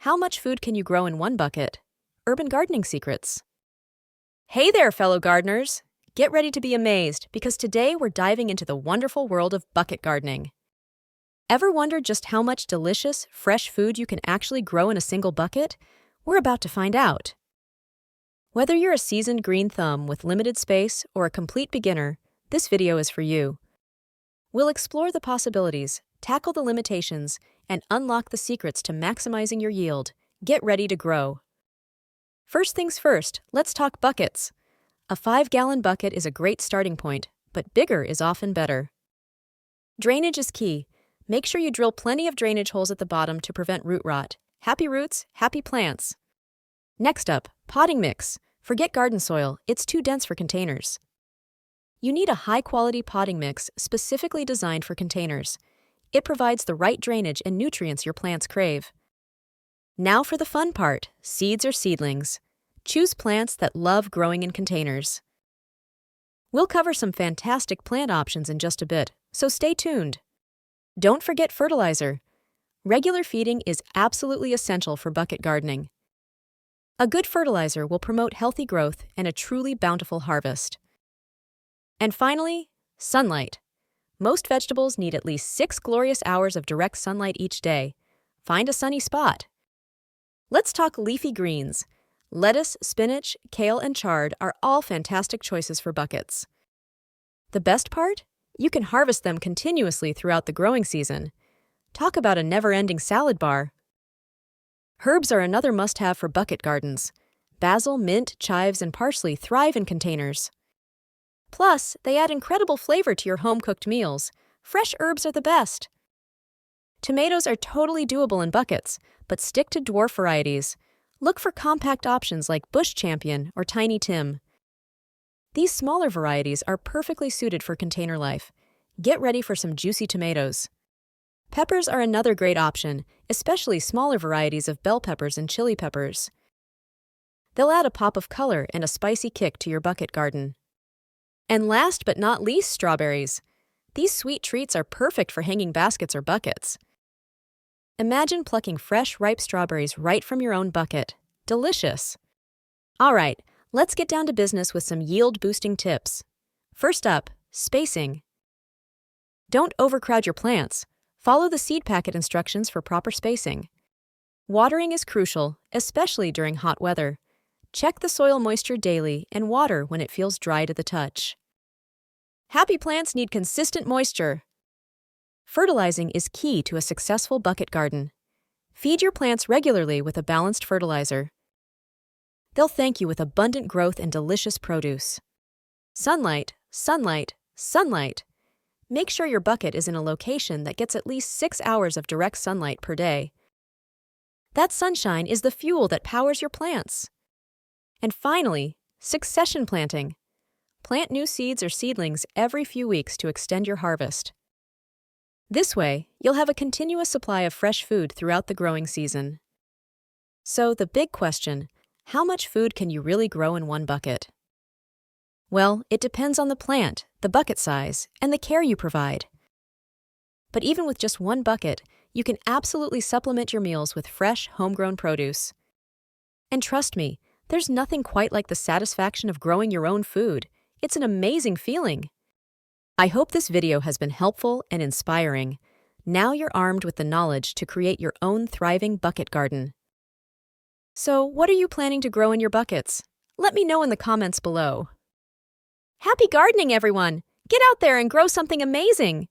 How much food can you grow in one bucket? Urban gardening secrets. Hey there, fellow gardeners! Get ready to be amazed because today we're diving into the wonderful world of bucket gardening. Ever wondered just how much delicious, fresh food you can actually grow in a single bucket? We're about to find out. Whether you're a seasoned green thumb with limited space or a complete beginner, this video is for you. We'll explore the possibilities, tackle the limitations, and unlock the secrets to maximizing your yield. Get ready to grow. First things first, let's talk buckets. A 5-gallon bucket is a great starting point, but bigger is often better. Drainage is key. Make sure you drill plenty of drainage holes at the bottom to prevent root rot. Happy roots, happy plants. Next up, potting mix. Forget garden soil, it's too dense for containers. You need a high-quality potting mix specifically designed for containers. It provides the right drainage and nutrients your plants crave. Now for the fun part, seeds or seedlings. Choose plants that love growing in containers. We'll cover some fantastic plant options in just a bit, so stay tuned. Don't forget fertilizer. Regular feeding is absolutely essential for bucket gardening. A good fertilizer will promote healthy growth and a truly bountiful harvest. And finally, sunlight. Most vegetables need at least 6 glorious hours of direct sunlight each day. Find a sunny spot. Let's talk leafy greens. Lettuce, spinach, kale, and chard are all fantastic choices for buckets. The best part? You can harvest them continuously throughout the growing season. Talk about a never-ending salad bar. Herbs are another must-have for bucket gardens. Basil, mint, chives, and parsley thrive in containers. Plus, they add incredible flavor to your home-cooked meals. Fresh herbs are the best. Tomatoes are totally doable in buckets, but stick to dwarf varieties. Look for compact options like Bush Champion or Tiny Tim. These smaller varieties are perfectly suited for container life. Get ready for some juicy tomatoes. Peppers are another great option, especially smaller varieties of bell peppers and chili peppers. They'll add a pop of color and a spicy kick to your bucket garden. And last but not least, strawberries. These sweet treats are perfect for hanging baskets or buckets. Imagine plucking fresh, ripe strawberries right from your own bucket. Delicious! All right, let's get down to business with some yield-boosting tips. First up, spacing. Don't overcrowd your plants. Follow the seed packet instructions for proper spacing. Watering is crucial, especially during hot weather. Check the soil moisture daily and water when it feels dry to the touch. Happy plants need consistent moisture. Fertilizing is key to a successful bucket garden. Feed your plants regularly with a balanced fertilizer. They'll thank you with abundant growth and delicious produce. Sunlight, sunlight, sunlight. Make sure your bucket is in a location that gets at least 6 hours of direct sunlight per day. That sunshine is the fuel that powers your plants. And finally, succession planting. Plant new seeds or seedlings every few weeks to extend your harvest. This way, you'll have a continuous supply of fresh food throughout the growing season. So, the big question, how much food can you really grow in one bucket? Well, it depends on the plant, the bucket size, and the care you provide. But even with just one bucket, you can absolutely supplement your meals with fresh, homegrown produce. And trust me, there's nothing quite like the satisfaction of growing your own food. It's an amazing feeling. I hope this video has been helpful and inspiring. Now you're armed with the knowledge to create your own thriving bucket garden. So, what are you planning to grow in your buckets? Let me know in the comments below. Happy gardening, everyone! Get out there and grow something amazing!